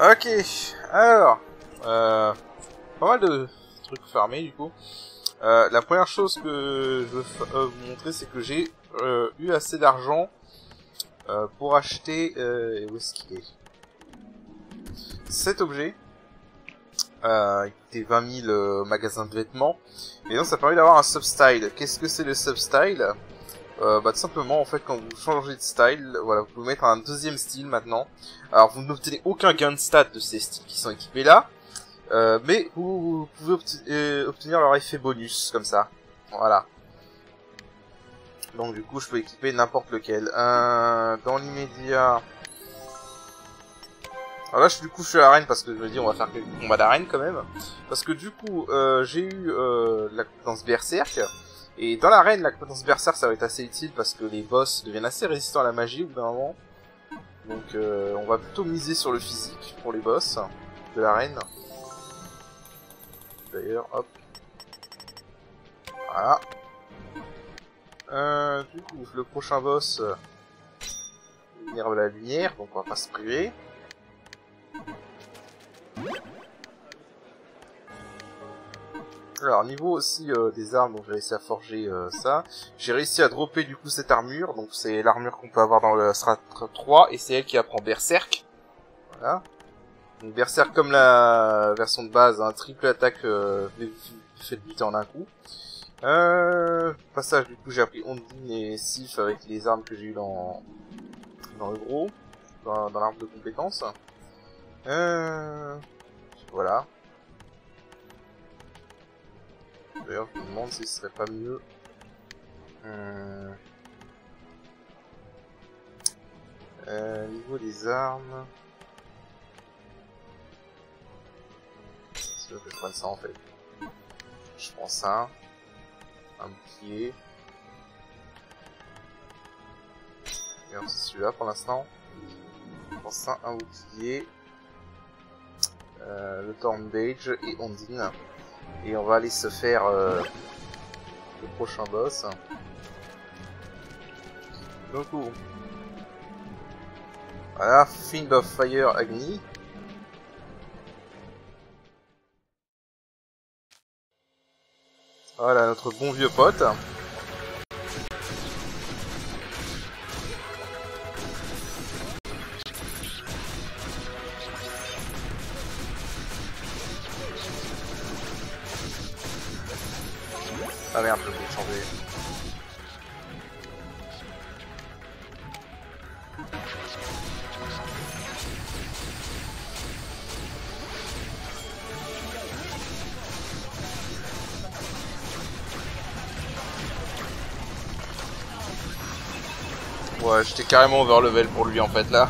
Ok, alors, pas mal de trucs farmés du coup. La première chose que je veux vous montrer, c'est que j'ai eu assez d'argent pour acheter, où est-ce qu'il est, cet objet. Il coûtait 20 000 au magasin de vêtements. Et donc ça permet d'avoir un substyle. Qu'est-ce que c'est le substyle? Tout simplement en fait quand vous changez de style, voilà, vous pouvez mettre un deuxième style maintenant. Alors vous n'obtenez aucun gain de stat de ces styles qui sont équipés là, mais vous pouvez obtenir leur effet bonus comme ça. Voilà. Donc du coup je peux équiper n'importe lequel. Dans l'immédiat. Alors là je suis à l'arène parce que je me dis on va faire quelques combats d'arène quand même. Parce que du coup j'ai eu la compétence berserk. Et dans l'arène, la compétence berserk ça va être assez utile parce que les boss deviennent assez résistants à la magie au bout d'un moment. Donc on va plutôt miser sur le physique pour les boss de l'arène. D'ailleurs, hop. Voilà. Du coup, le prochain boss, venir de la lumière, donc on va pas se priver. Alors niveau aussi des armes, donc j'ai réussi à forger ça. J'ai réussi à dropper du coup cette armure, donc c'est l'armure qu'on peut avoir dans le Strat 3 et c'est elle qui apprend Berserk. Voilà. Donc Berserk comme la version de base, hein, triple attaque fait buter en un coup. Passage du coup j'ai appris Ondine et Sif avec les armes que j'ai eu dans le gros, dans l'arbre de compétences. Voilà. D'ailleurs, je me demande si ce serait pas mieux. Niveau des armes. Je vais prendre ça en fait. Je prends ça. Un bouclier. Regarde, c'est celui-là pour l'instant. Je prends ça, un bouclier. Le Thornbage et Ondine. Et on va aller se faire le prochain boss. Donc voilà, Fiend of Fire Agni. Voilà notre bon vieux pote. Ah merde, je vais changer. Ouais, j'étais carrément overlevel pour lui en fait là.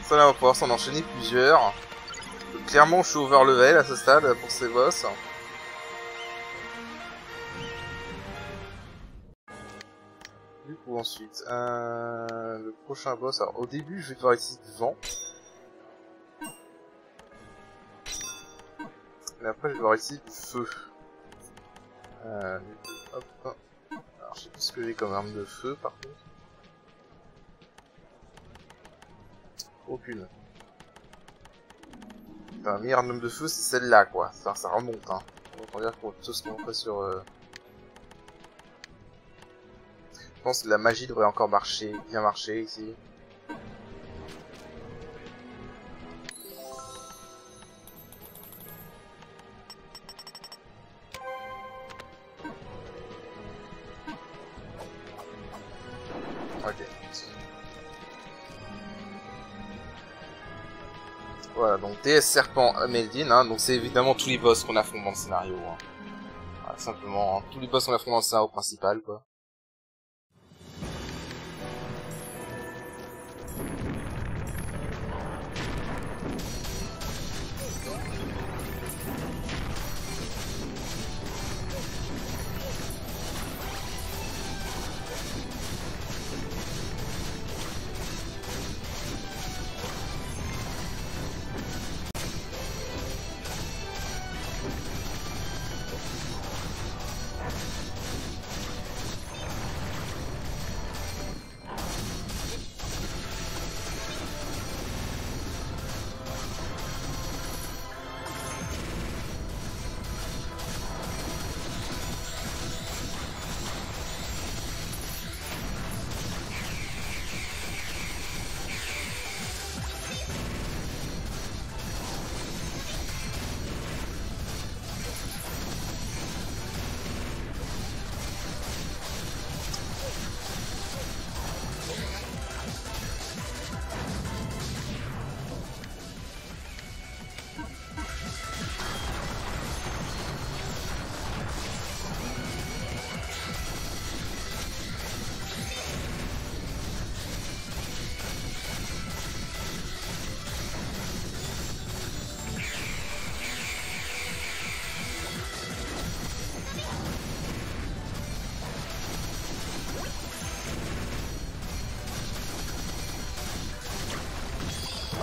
Ça là on va pouvoir s'en enchaîner plusieurs. Donc, clairement je suis overlevel à ce stade pour ces boss. Du coup ensuite, le prochain boss, alors au début je vais devoir essayer du vent. Et après je vais devoir essayer du feu. Hop. Alors je sais plus ce que j'ai comme arme de feu par contre. Aucune. Enfin, la meilleure arme de feu c'est celle-là quoi. Ça remonte hein. On va dire pour tout ce qu'on fait sur... Je pense que la magie devrait encore bien marcher ici. Ok. Voilà, donc DS Serpent Meldin, hein, donc c'est évidemment tous les boss qu'on affronte dans le scénario. Hein. Voilà, simplement, hein, tous les boss qu'on affronte dans le scénario principal, quoi.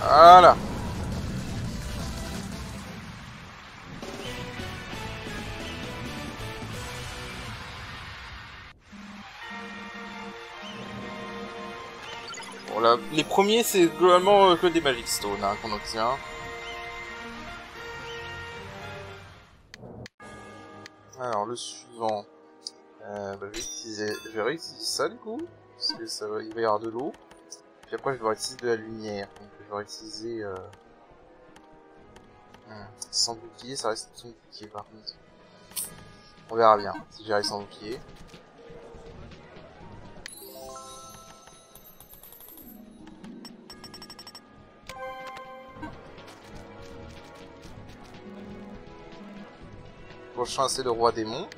Voilà. Bon, là, les premiers, c'est globalement que des Magic Stones hein, qu'on obtient. Alors, le suivant. Bah, je vais réutiliser ça, du coup. Parce que ça va, il va y avoir de l'eau. Puis après, je vais devoir utiliser de la lumière. Donc, je vais utiliser... sans bouclier, ça reste sans bouclier, par contre. On verra bien, si j'arrive sans bouclier. Prochain, c'est le roi démon.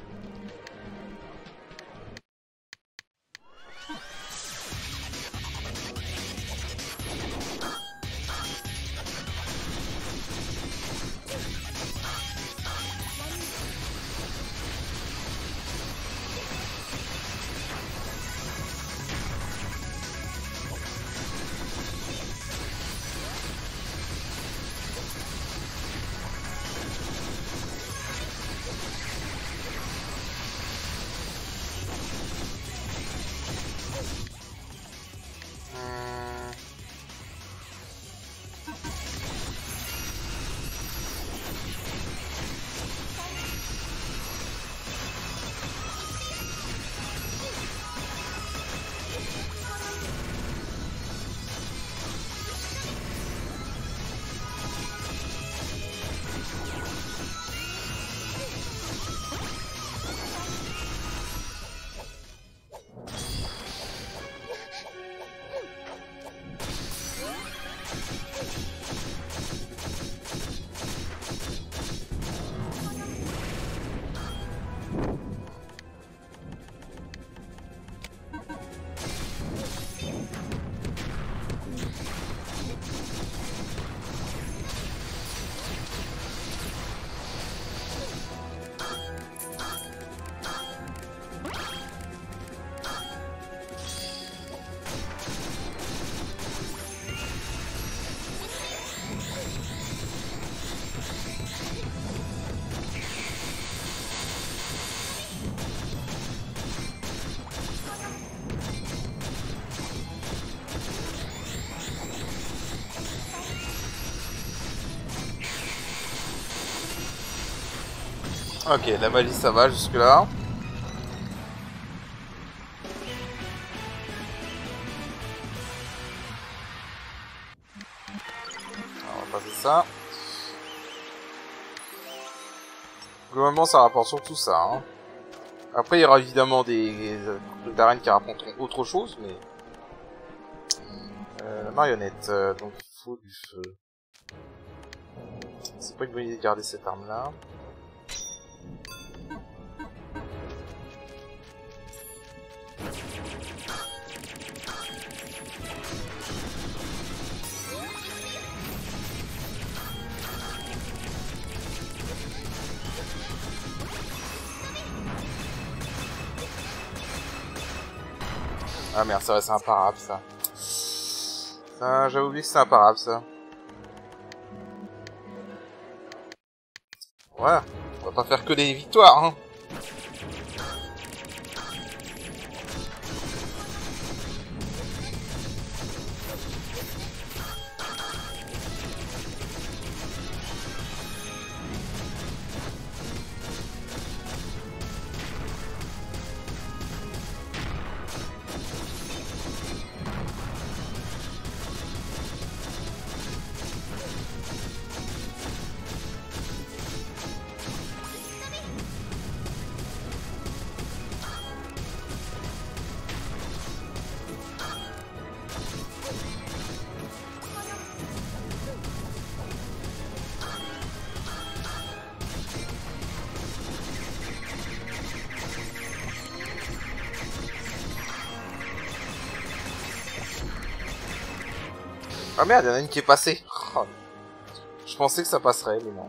Ok, la magie ça va jusque là. Alors, on va passer ça. Globalement ça rapporte surtout ça. Hein. Après il y aura évidemment des trucs d'arène qui rapporteront autre chose, mais... la marionnette, donc il faut du feu. C'est pas une bonne idée de garder cette arme là. Ah merde, ça va, c'est imparable ça. Ça, j'avais oublié que c'est imparable ça. Voilà, on va pas faire que des victoires, hein. Ah merde, il y en a une qui est passée. Oh. Je pensais que ça passerait, mais non.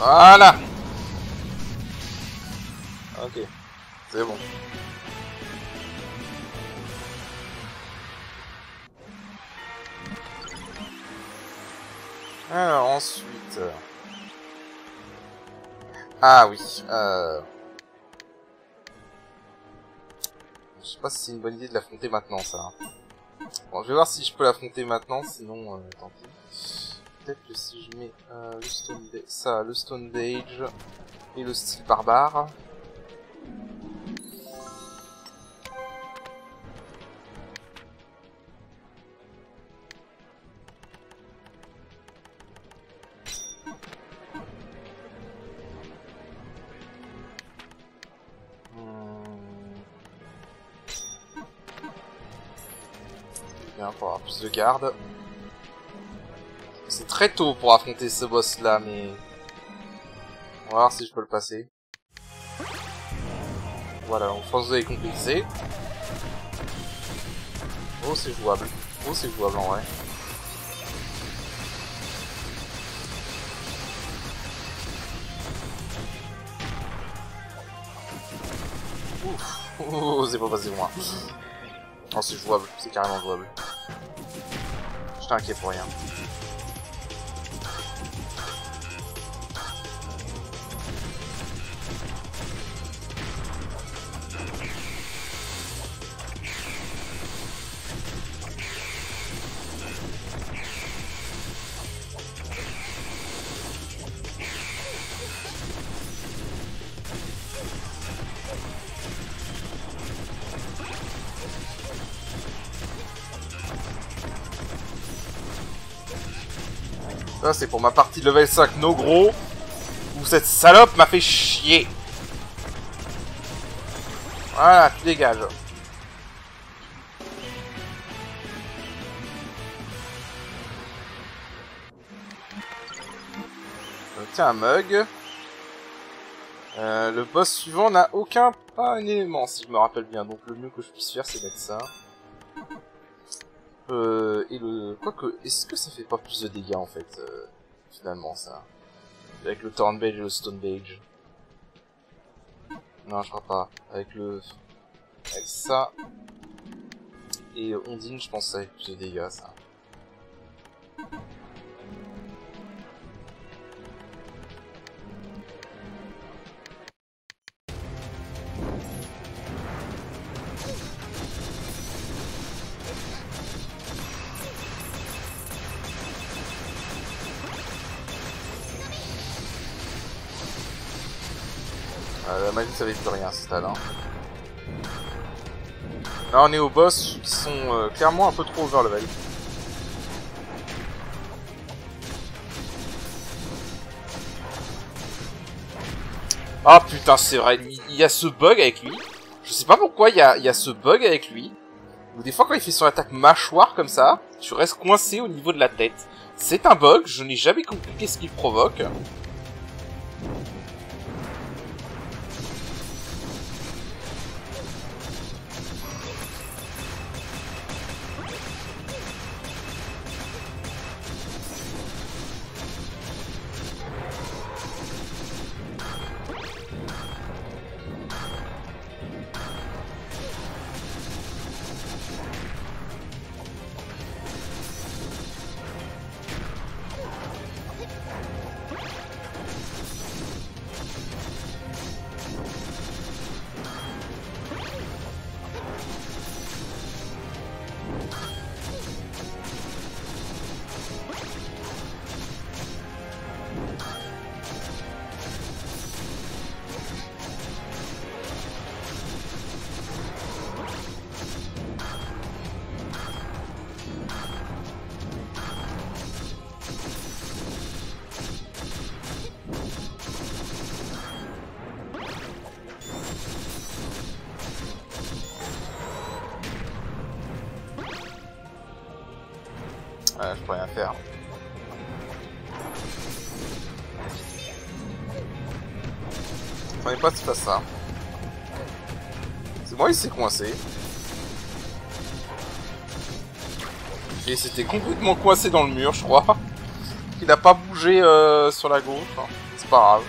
Voilà. Ok, c'est bon. Alors ensuite... Ah oui, je sais pas si c'est une bonne idée de l'affronter maintenant, ça. Bon, je vais voir si je peux l'affronter maintenant, sinon, tant pis. Peut-être que si je mets le Stone Dage et le style barbare... Bien, pour avoir plus de garde. C'est très tôt pour affronter ce boss là, mais... On va voir si je peux le passer. Voilà, donc force vous avez compris que c'est. Oh, c'est jouable. Oh, c'est jouable en vrai. Ouf. Oh, c'est pas passé loin. Oh, c'est jouable. C'est carrément jouable. J'étais inquiet pour rien. Ça, c'est pour ma partie de level 5 no gros, où cette salope m'a fait chier. Voilà, tu dégages. Tiens, un mug. Le boss suivant n'a aucun pas un élément, si je me rappelle bien. Donc le mieux que je puisse faire, c'est mettre ça. Et le... Quoique, est-ce que ça fait pas plus de dégâts, en fait, finalement, ça? Avec le Thornbage et le Stonebage. Non, je crois pas. Avec le... Avec ça... Et Ondine, je pense que ça fait plus de dégâts, ça. La magie, ça fait plus rien à ce stade. Hein. Là, on est aux boss qui sont clairement un peu trop overlevel. Ah putain, c'est vrai, il y a ce bug avec lui. Je sais pas pourquoi il y a ce bug avec lui. Ou des fois, quand il fait son attaque mâchoire comme ça, tu restes coincé au niveau de la tête. C'est un bug, je n'ai jamais compris qu'est-ce qu'il provoque. Ouais, je peux rien faire. On n'est pas de faire ça. C'est moi, il s'est coincé. Et c'était complètement coincé dans le mur, je crois. Il n'a pas bougé sur la gauche. Hein. C'est pas grave.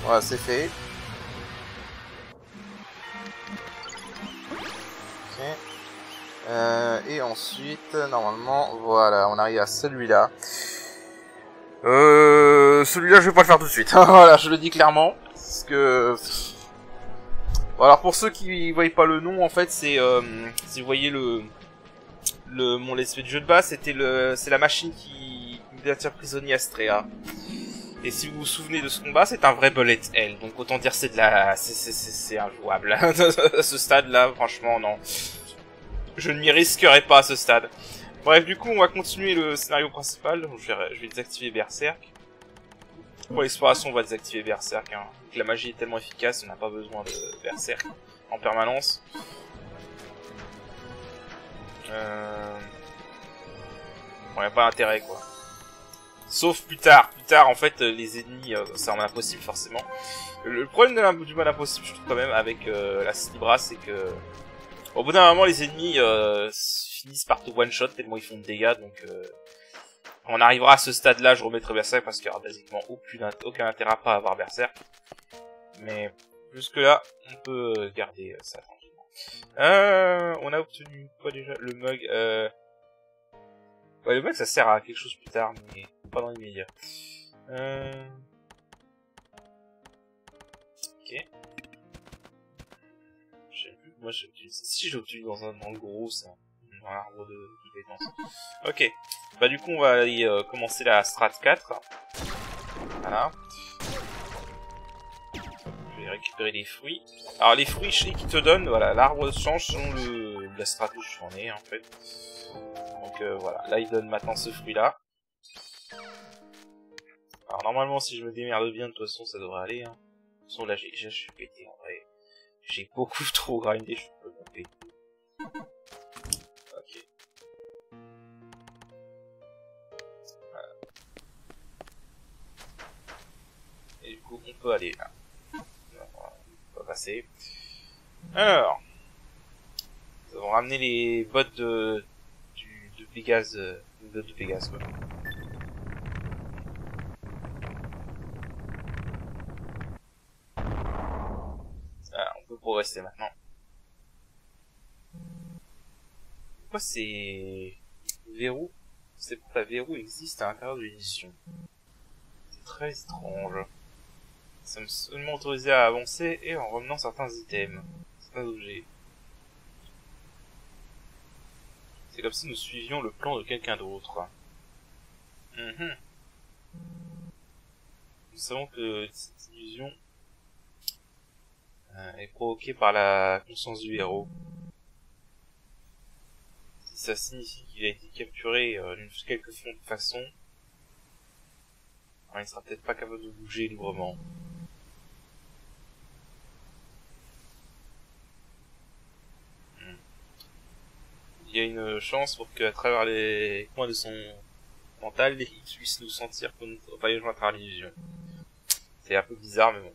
Voilà, c'est fait. Ok. Et ensuite, normalement, voilà, on arrive à celui-là. Celui-là, je vais pas le faire tout de suite. Voilà, je le dis clairement. Parce que... Bon, alors, pour ceux qui voient pas le nom, en fait, c'est... si vous voyez mon let's play de jeu de base, c'est la machine qui maintient prisonnier Astrea. Et si vous vous souvenez de ce combat, c'est un vrai bullet hell. Donc autant dire c'est de la... c'est injouable. À ce stade-là, franchement, non. Je ne m'y risquerai pas à ce stade. Bref, du coup, on va continuer le scénario principal. Je vais désactiver Berserk. Pour l'exploration, on va désactiver Berserk. Hein. La magie est tellement efficace, on n'a pas besoin de Berserk en permanence. Bon, y a pas d'intérêt, quoi. Sauf plus tard, en fait, les ennemis, ça en est impossible, forcément. Le problème du mal impossible, je trouve quand même, avec la Libra, c'est que... Au bout d'un moment, les ennemis finissent par te one-shot, tellement ils font de dégâts, donc... Quand on arrivera à ce stade-là, je remettrai Berserk, parce qu'il y aura basiquement aucun intérêt à pas avoir Berserk. Mais, jusque-là, on peut garder ça tranquillement. On a obtenu quoi déjà? Le mug, Ouais, le mug, ça sert à quelque chose plus tard, mais pas dans l'immédiat. Ok. Je sais plus, moi j'ai utilisé... Si j'ai obtenu dans le gros, ça. Dans l'arbre de compétences. Ok. Bah du coup, on va aller commencer la strat 4. Voilà. Je vais récupérer les fruits. Alors les fruits, je sais qu'ils te donnent, voilà, l'arbre change selon la stratégie où j'en ai, en fait. Donc voilà, là il donne maintenant ce fruit-là. Alors normalement, si je me démerde bien, de toute façon, ça devrait aller. Hein. De toute façon, là, je suis pété, en vrai. J'ai beaucoup trop grindé, je peux me péter. Ok. Voilà. Et du coup, on peut aller là. Non, on va passer. Alors, nous avons ramené les bottes de Pégase, de Pégase, quoi. Ah, on peut progresser maintenant. Pourquoi ces verrous, ces portes à verrous existent à l'intérieur de l'édition? C'est très étrange. Nous sommes seulement autorisés à avancer et en remenant certains items, certains objets. C'est comme si nous suivions le plan de quelqu'un d'autre. Nous savons que cette illusion est provoquée par la conscience du héros. Si ça signifie qu'il a été capturé d'une quelque façon, il ne sera peut-être pas capable de bouger librement. Il y a une chance pour qu'à travers les coins de son mental, il puisse nous sentir pour nous voyager à travers l'illusion. C'est un peu bizarre, mais bon.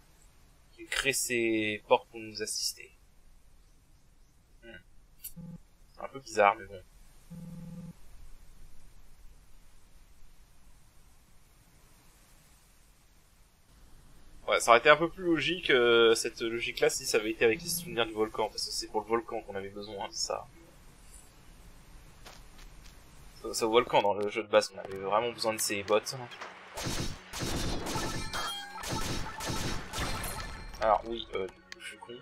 Il crée ses portes pour nous assister. C'est un peu bizarre, mais bon. Ouais, ça aurait été un peu plus logique, cette logique-là, si ça avait été avec les souvenirs du volcan, parce que c'est pour le volcan qu'on avait besoin de ça. C'est au volcan dans le jeu de base qu'on avait vraiment besoin de ces bots. Alors oui, du coup je suis con.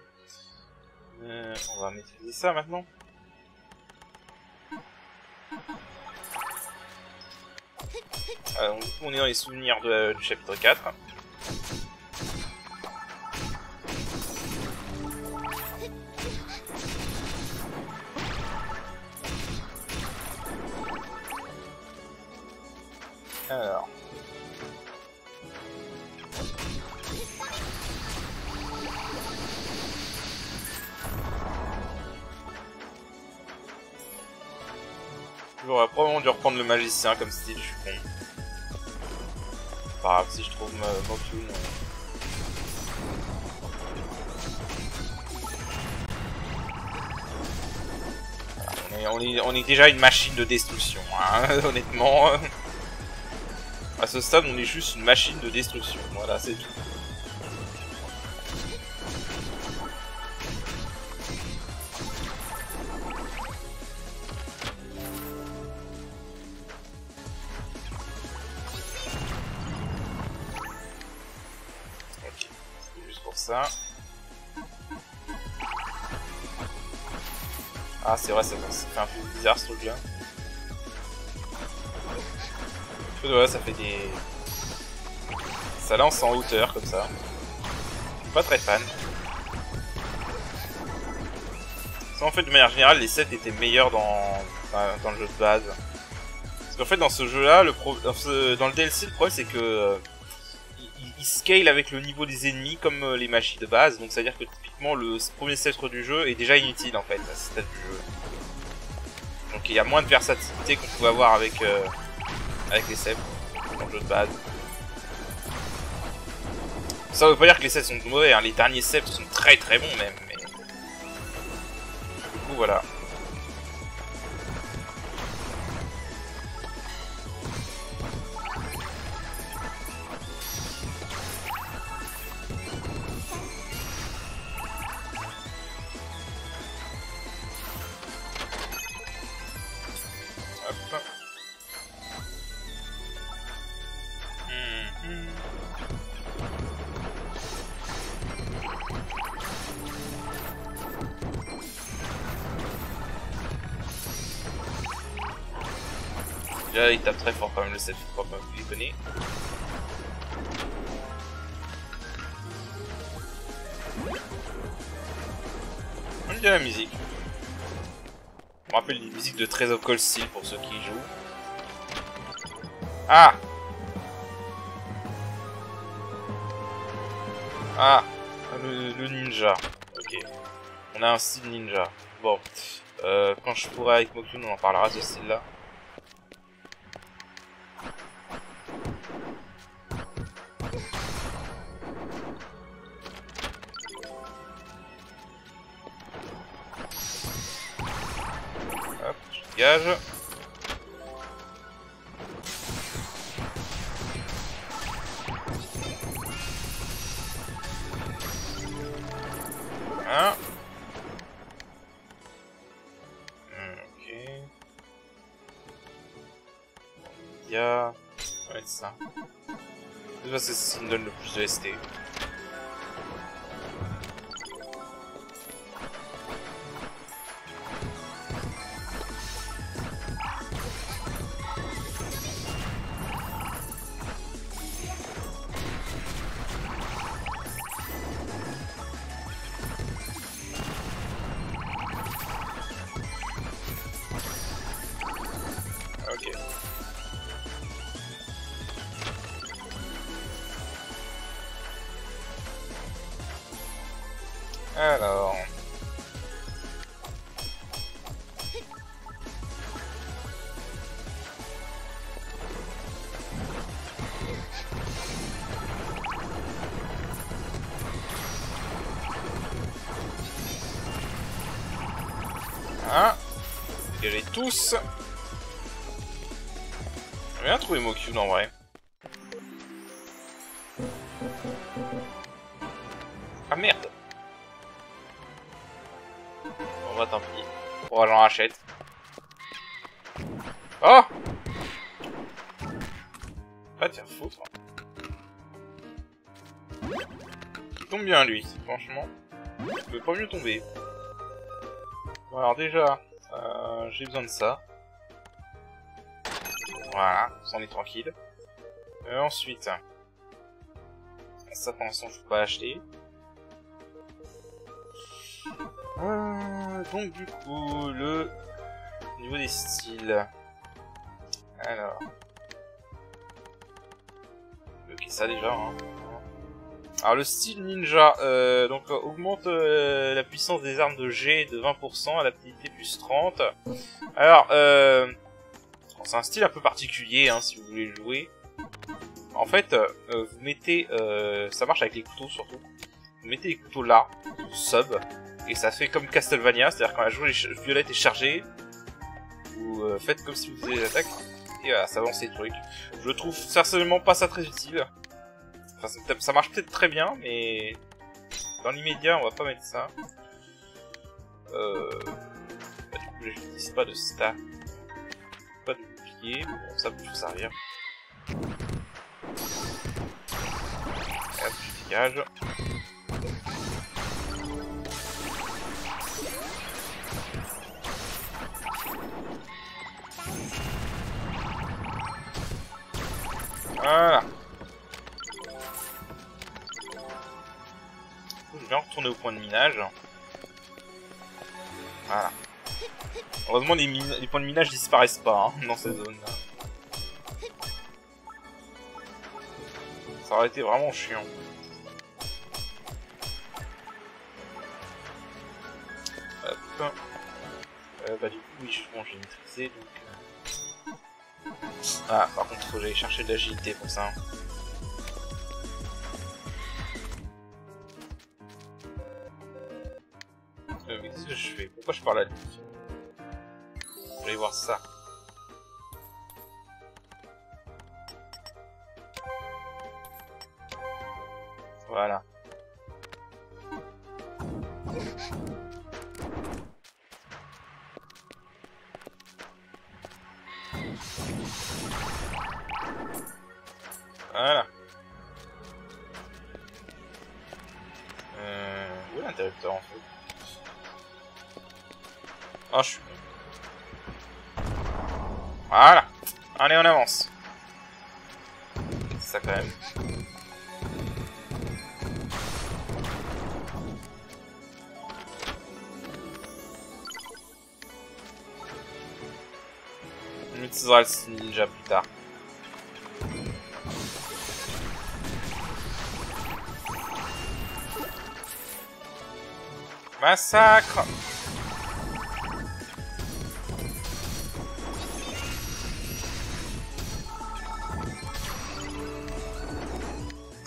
On va maîtriser ça maintenant. Donc du coup on est dans les souvenirs du chapitre 4. Alors. J'aurais probablement dû reprendre le magicien comme style, je suis con. Pas grave, si je trouve Mokune. On est déjà une machine de destruction, hein, honnêtement. À ce stade, on est juste une machine de destruction. Voilà, c'est tout. Ok, c'est juste pour ça. Ah, c'est vrai, ça fait un peu bizarre ce truc-là. Ouais, ça fait des... Ça lance en hauteur, comme ça. Je suis pas très fan. En fait, de manière générale, les sets étaient meilleurs dans le jeu de base. Parce qu'en fait, dans ce jeu-là, dans le DLC, le problème, c'est que... il scale avec le niveau des ennemis, comme les machines de base. Donc, c'est-à-dire que, typiquement, le premier sceptre du jeu est déjà inutile, en fait, à ce stade du jeu. Donc, il y a moins de versatilité qu'on pouvait avoir avec les sceptres dans le jeu de base. Ça veut pas dire que les sceptres sont mauvais, hein. Les derniers sceptres sont très très bons même, mais... Du coup voilà. Hop. Là, il tape très fort quand même le set, faut pas vous déconner. J'aime bien la musique. Je me rappelle les musiques de Trezor Cold Steel pour ceux qui y jouent. Ah! Ah! Le ninja. Ok. On a un style ninja. Bon. Quand je pourrai avec Mokune, on en parlera de ce style-là. Hop, je dégage. Hein? Ok. Il y a... Ouais, c'est ça. C'est parce que c'est ce qui me donne le plus de ST. Ok. Alors... Hein? Dégagez tous. J'ai bien trouvé Mokune en vrai. Ah merde. Bon bah tant pis. Bon j'en rachète. Oh! Pas te faire foutre. Il tombe bien lui, franchement. Il peut pas mieux tomber. Bon alors déjà, j'ai besoin de ça. Voilà, on est tranquille. Ensuite, ça pour l'instant je peux pas acheter. Donc du coup, le niveau des styles. Alors, ok ça déjà. Hein. Alors le style ninja, donc augmente la puissance des armes de G de 20% à l'habilité plus 30. Alors, C'est un style un peu particulier, hein, si vous voulez le jouer. En fait, vous mettez... ça marche avec les couteaux, surtout. Vous mettez les couteaux là, sub, et ça fait comme Castlevania, c'est-à-dire quand la jouette violette est chargée, vous faites comme si vous faisiez l'attaque, et voilà, ça avance les trucs. Je trouve personnellement pas ça très utile. Enfin, ça marche peut-être très bien, mais dans l'immédiat, on va pas mettre ça. Bah, du coup, j'utilise pas de staff, pas de bouclier, bon, ça peut servir. Hop, je dégage. Voilà. Je vais retourner au point de minage. Voilà. Heureusement, les points de minage disparaissent pas hein, dans cette zone-là. Ça aurait été vraiment chiant. Hop. Bah du coup, oui, bon, j'ai maîtrisé, donc... Ah, par contre, faut que j'aille chercher de l'agilité pour ça. Mais qu'est-ce que je fais? Pourquoi je parle à lui? Je vais aller voir ça. Voilà. Voilà. Où est l'interrupteur en fait? Oh, je suis... Voilà. Allez, on avance. C'est ça quand même. On utilisera le style ninja plus tard. Massacre!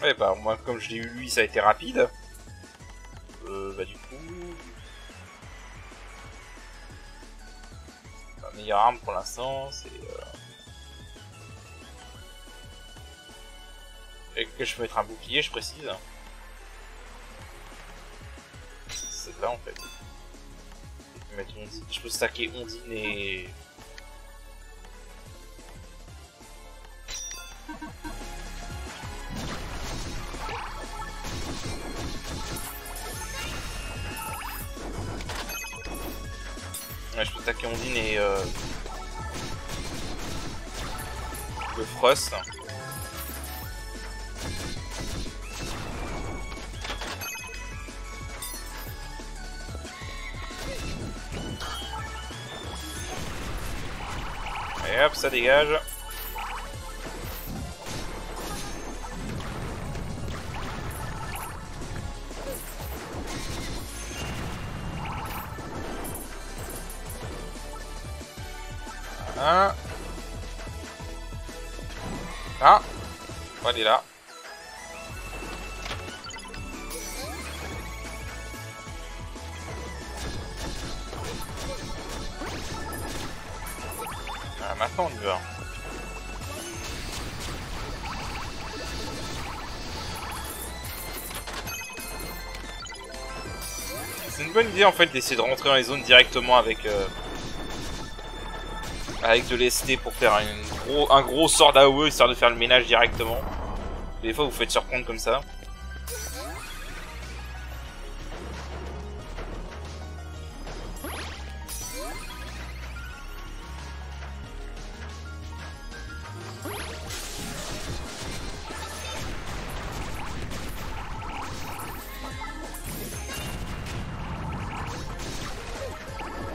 Ouais bah moi comme je l'ai eu lui ça a été rapide. Bah du coup... La meilleure arme pour l'instant c'est... Et que je peux mettre un bouclier je précise. C'est là en fait. Je peux mettre Ondine. Je peux stacker Ondine et... Ouais, je peux stacker Ondine et le Frost. Et hop, ça dégage. Voilà. Ah, on est là. Ah, maintenant on y va. C'est une bonne idée en fait d'essayer de rentrer dans les zones directement avec de l'ST pour faire un gros sort d'AOE histoire de faire le ménage directement. Des fois vous faites surprendre comme ça.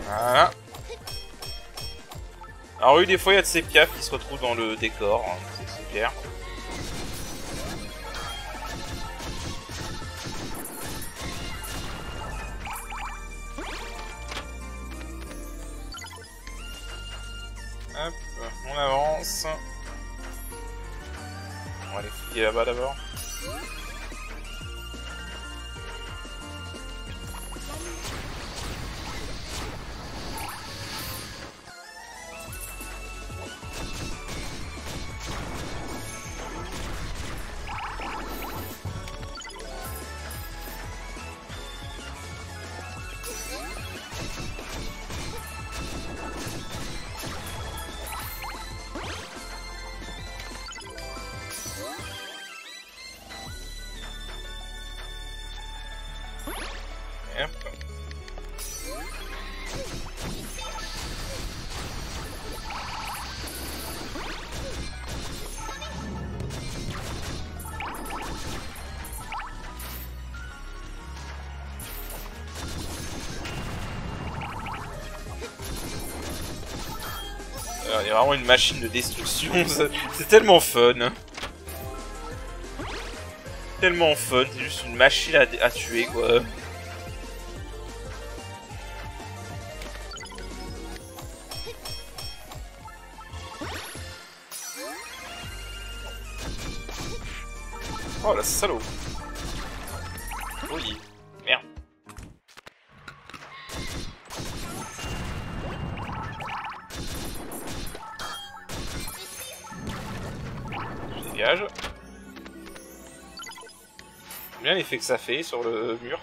Voilà. Alors oui, des fois il y a de ces piafs qui se retrouvent dans le décor, hein, c'est clair. Hop, on balance. On va aller fouiller là-bas d'abord. Il y a vraiment une machine de destruction, c'est tellement fun. Tellement fun, c'est juste une machine à tuer quoi. Oh la salaud. Oui, merde. Je dégage. J'aime bien l'effet que ça fait sur le mur.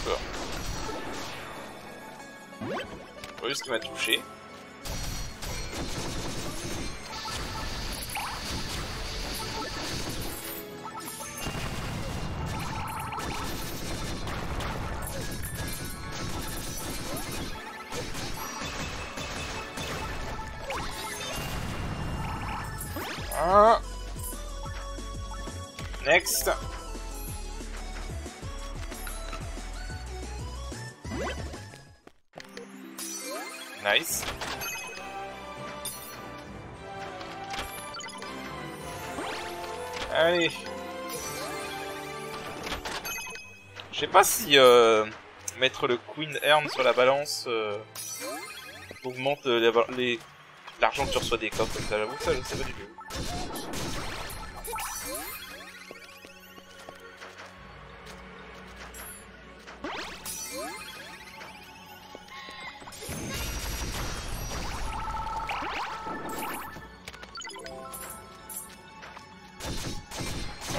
Bon. Juste qu'il m'a touché. Ah. Next. Nice. Allez. Je sais pas si mettre le Queen Earn sur la balance augmente l'argent que tu reçois des coffres. J'avoue que ça, je sais pas du tout.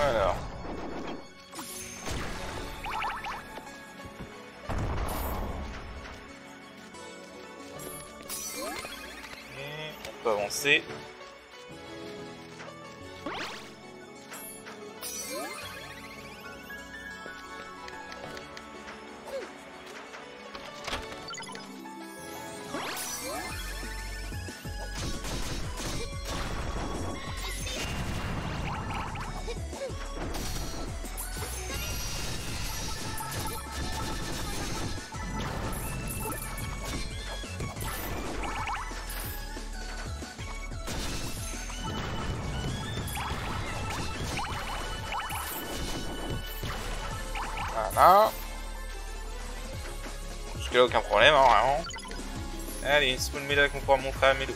Alors. Et on peut avancer. Voilà. Jusque-là, aucun problème, hein, vraiment. Allez, une spoon médaille qu'on pourra montrer à Mélo.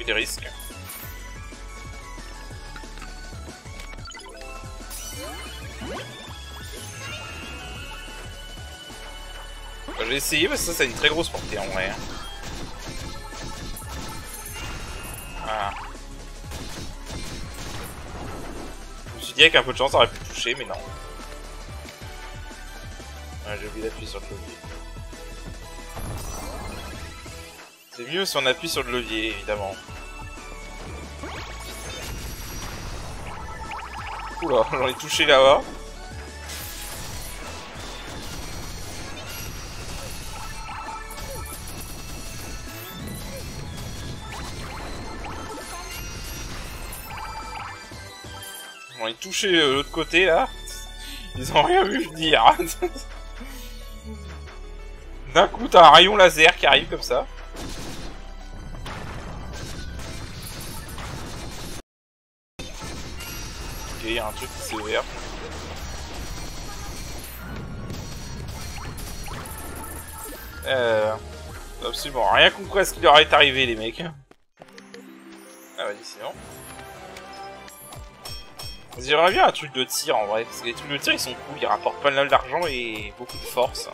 Des risques. J'ai essayé parce que ça a une très grosse portée en vrai. Voilà. Je me suis dit avec un peu de chance ça aurait pu toucher mais non. Ouais, j'ai oublié d'appuyer sur le levier. C'est mieux si on appuie sur le levier évidemment. Oula, j'en ai touché là-bas. ai touché l'autre côté là. Ils ont rien vu venir. D'un coup, t'as un rayon laser qui arrive comme ça. Ok, il y a un truc qui s'est ouvert. Absolument rien compris à ce qui leur est arrivé, les mecs. Ah vas-y, sinon. J'aimerais bien un truc de tir en vrai, parce que les trucs de tir ils sont cool, ils rapportent pas mal d'argent et beaucoup de force.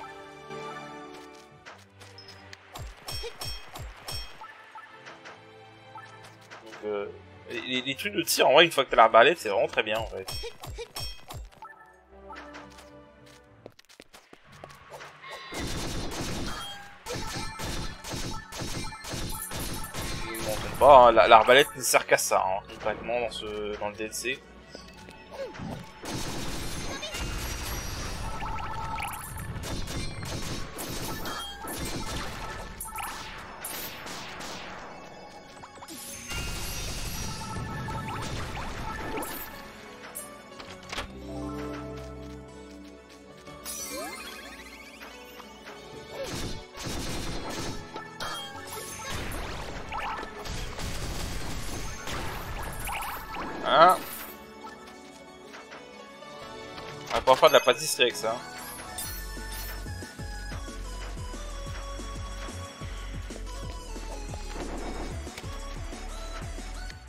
Donc les trucs de tir en vrai, une fois que t'as l'arbalète, c'est vraiment très bien en fait. Bon, l'arbalète ne sert qu'à ça, hein, concrètement dans le DLC. Hein? On va pouvoir faire de la pâtisserie avec ça.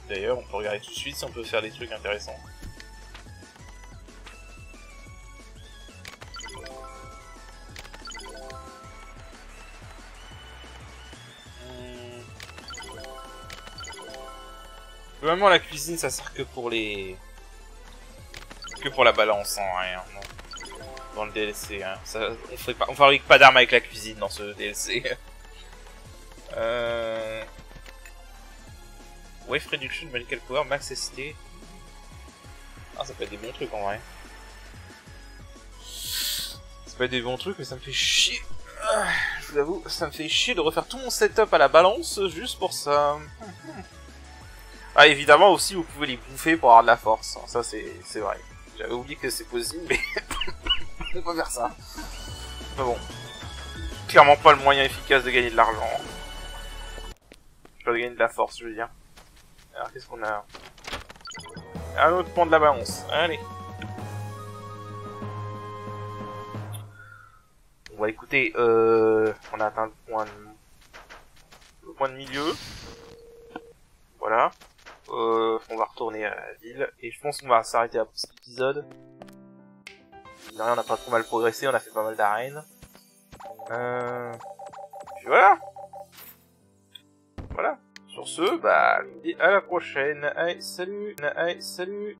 D'ailleurs, on peut regarder tout de suite si on peut faire des trucs intéressants. Vraiment, la cuisine, ça sert que pour les... que pour la balance, hein, rien. Non. Dans le DLC, hein. Ça, on fabrique pas d'armes avec la cuisine dans ce DLC. Wave Reduction, Medical Power, Max ST. Ah, ça peut être des bons trucs en vrai. Ça peut être des bons trucs, mais ça me fait chier. Je vous avoue, ça me fait chier de refaire tout mon setup à la balance juste pour ça. Ah, évidemment aussi, vous pouvez les bouffer pour avoir de la force. Ça, c'est vrai. J'avais oublié que c'est possible, mais on va faire ça. Mais bon, clairement pas le moyen efficace de gagner de l'argent. Je dois gagner de la force, je veux dire. Alors, qu'est-ce qu'on a? Un autre point de la balance. Allez. Bon, bah écoutez, on a atteint le point de milieu. Voilà. On va retourner à la ville. Et je pense qu'on va s'arrêter là pour cet épisode. On n'a pas trop mal progressé, on a fait pas mal d'arènes. Puis voilà. Voilà. Sur ce, bah, je vous dis à la prochaine. Allez, salut. Allez, salut.